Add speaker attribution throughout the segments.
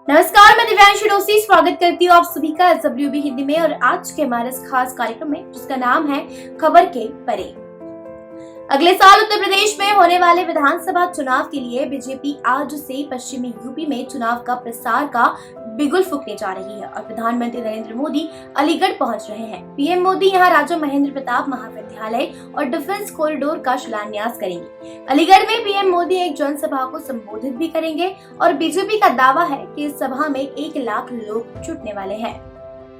Speaker 1: नमस्कार, मैं दिव्यांशी डोसी स्वागत करती हूँ आप सभी का SWB हिंदी में और आज के हमारे इस खास कार्यक्रम में जिसका नाम है खबर के परे। अगले साल उत्तर प्रदेश में होने वाले विधानसभा चुनाव के लिए बीजेपी आज से पश्चिमी यूपी में चुनाव का प्रसार का बिगुल फूंकने जा रही है और प्रधानमंत्री नरेंद्र मोदी अलीगढ़ पहुंच रहे हैं। पीएम मोदी यहां राजा महेंद्र प्रताप महाविद्यालय और डिफेंस कॉरिडोर का शिलान्यास करेंगे। अलीगढ़ में पीएम मोदी एक जनसभा को संबोधित भी करेंगे और बीजेपी का दावा है कि इस सभा में 1 लाख लोग जुटने वाले हैं।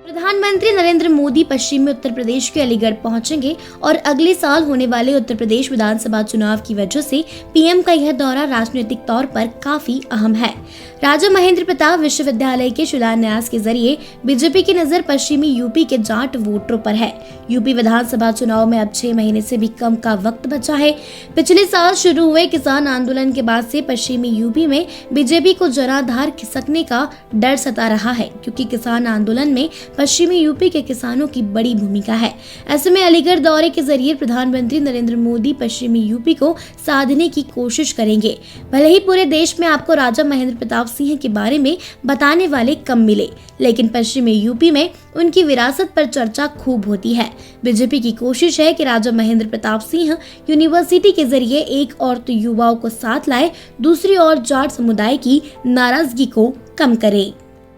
Speaker 1: प्रधानमंत्री नरेंद्र मोदी पश्चिमी उत्तर प्रदेश के अलीगढ़ पहुंचेंगे और अगले साल होने वाले उत्तर प्रदेश विधानसभा चुनाव की वजह से पीएम का यह दौरा राजनीतिक तौर पर काफी अहम है। राजा महेंद्र प्रताप विश्वविद्यालय के शिलान्यास के जरिए बीजेपी की नजर पश्चिमी यूपी के जाट वोटरों पर है। यूपी विधानसभा चुनाव में अब 6 महीने से भी कम का वक्त बचा है। पिछले साल शुरू हुए किसान आंदोलन के बाद से पश्चिमी यूपी में बीजेपी को जनाधार खिसकने का डर सता रहा है, क्योंकि किसान आंदोलन में पश्चिमी यूपी के किसानों की बड़ी भूमिका है। ऐसे में अलीगढ़ दौरे के जरिए प्रधानमंत्री नरेंद्र मोदी पश्चिमी यूपी को साधने की कोशिश करेंगे। भले ही पूरे देश में आपको राजा महेंद्र प्रताप सिंह के बारे में बताने वाले कम मिले, लेकिन पश्चिमी यूपी में उनकी विरासत पर चर्चा खूब होती है। बीजेपी की कोशिश है कि राजा महेंद्र प्रताप सिंह यूनिवर्सिटी के जरिए एक और तो युवाओं को साथ लाए, दूसरी ओर जाट समुदाय की नाराजगी को कम करे।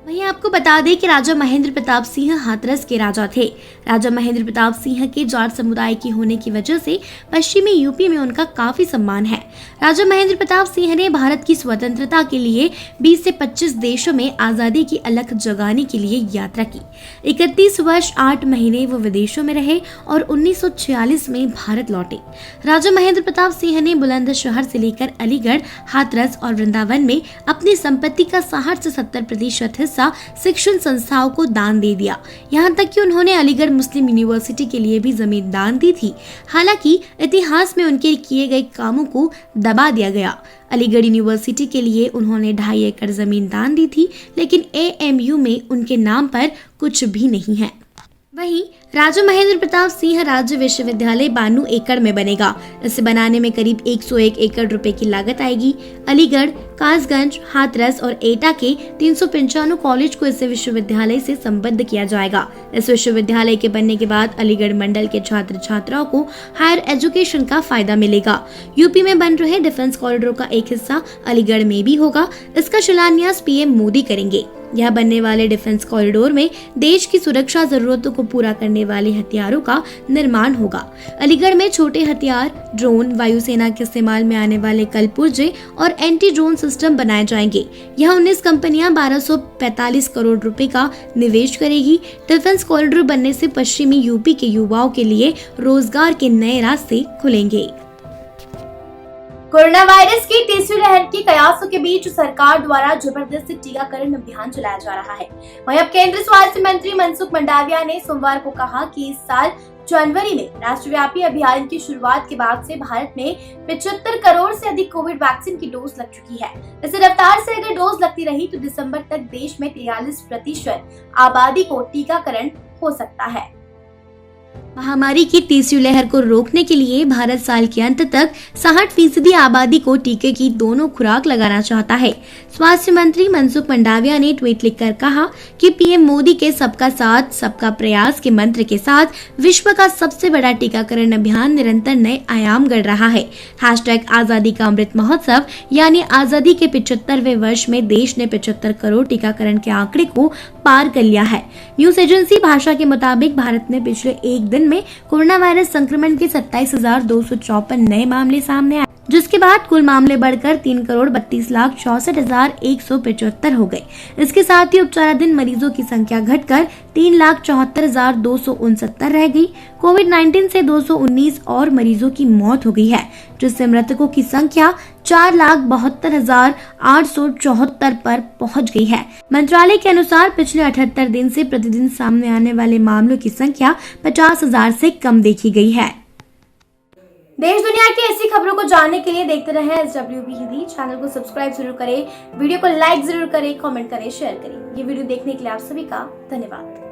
Speaker 1: वहीं आपको बता दें कि राजा महेंद्र प्रताप सिंह हाथरस के राजा थे। राजा महेंद्र प्रताप सिंह के जाट समुदाय की होने की वजह से पश्चिमी यूपी में उनका काफी सम्मान है। राजा महेंद्र प्रताप सिंह ने भारत की स्वतंत्रता के लिए 20 से 25 देशों में आजादी की अलख जगाने के लिए यात्रा की। 31 वर्ष 8 महीने वो विदेशों में रहे और 1946 में भारत लौटे। राजा महेंद्र प्रताप सिंह ने बुलंदशहर से लेकर अलीगढ़, हाथरस और वृंदावन में अपनी संपत्ति का 60 से 70% शिक्षण संस्थाओं को दान दे दिया। यहाँ तक कि उन्होंने अलीगढ़ मुस्लिम यूनिवर्सिटी के लिए भी जमीन दान दी थी। हालांकि इतिहास में उनके किए गए कामों को दबा दिया गया। अलीगढ़ यूनिवर्सिटी के लिए उन्होंने 2.5 एकड़ जमीन दान दी थी, लेकिन AMU में उनके नाम पर कुछ भी नहीं है। वहीं राजा महेंद्र प्रताप सिंह राज्य विश्वविद्यालय 92 एकड़ में बनेगा। इसे बनाने में करीब 101 एकड़ रुपए की लागत आएगी। अलीगढ़, कासगंज, हाथरस और एटा के 395 कॉलेज को इस विश्वविद्यालय से संबद्ध किया जाएगा। इस विश्वविद्यालय के बनने के बाद अलीगढ़ मंडल के छात्र छात्राओं को हायर एजुकेशन का फायदा मिलेगा। यूपी में बन रहे डिफेंस कॉरिडोर का एक हिस्सा अलीगढ़ में भी होगा। इसका शिलान्यास पीएम मोदी करेंगे। यह बनने वाले डिफेंस कॉरिडोर में देश की सुरक्षा जरूरतों को पूरा करने वाले हथियारों का निर्माण होगा। अलीगढ़ में छोटे हथियार, ड्रोन, वायुसेना के इस्तेमाल में आने वाले कलपुर्जे और एंटी ड्रोन सिस्टम बनाए जाएंगे। यह 19 कंपनियां 1245 करोड़ रुपए का निवेश करेगी। डिफेंस कॉरिडोर बनने से पश्चिमी यूपी के युवाओं के लिए रोजगार के नए रास्ते खुलेंगे। कोरोना वायरस की तीसरी लहर की कयासों के बीच सरकार द्वारा जबरदस्त टीकाकरण अभियान चलाया जा रहा है। वहीं अब केंद्रीय स्वास्थ्य मंत्री मनसुख मंडाविया ने सोमवार को कहा कि इस साल जनवरी में राष्ट्रव्यापी अभियान की शुरुआत के बाद से भारत में 75 करोड़ से अधिक कोविड वैक्सीन की डोज लग चुकी है। इसी रफ्तार से अगर डोज लगती रही तो दिसंबर तक देश में 43% आबादी को टीकाकरण हो सकता है। महामारी की तीसरी लहर को रोकने के लिए भारत साल के अंत तक 60% आबादी को टीके की दोनों खुराक लगाना चाहता है। स्वास्थ्य मंत्री मनसुख मंडाविया ने ट्वीट लिखकर कहा कि पीएम मोदी के सबका साथ सबका प्रयास के मंत्र के साथ विश्व का सबसे बड़ा टीकाकरण अभियान निरंतर नए आयाम गढ़ रहा है। #आजादी का अमृत महोत्सव यानी आजादी के 75वें वर्ष में देश ने 75 करोड़ टीकाकरण के आंकड़े को पार कर लिया है। न्यूज एजेंसी भाषा के मुताबिक भारत में पिछले एक दिन में कोरोना वायरस संक्रमण के 27,254 नए मामले सामने आए, जिसके बाद कुल मामले बढ़कर 3,32,64,175 हो गए। इसके साथ ही उपचाराधीन मरीजों की संख्या घटकर 3,74,269 रह गई। कोविड-19 से 219 और मरीजों की मौत हो गई है, जिससे मृतकों की संख्या 4,72,874 पर पहुंच गई है। मंत्रालय के अनुसार पिछले 78 दिन से प्रतिदिन सामने आने वाले मामलों की संख्या 50,000 से कम देखी गई है। देश दुनिया की ऐसी खबरों को जानने के लिए देखते रहें SWB हिंदी। चैनल को सब्सक्राइब जरूर करें, वीडियो को लाइक जरूर करें, कमेंट करें, शेयर करें। ये वीडियो देखने के लिए आप सभी का धन्यवाद।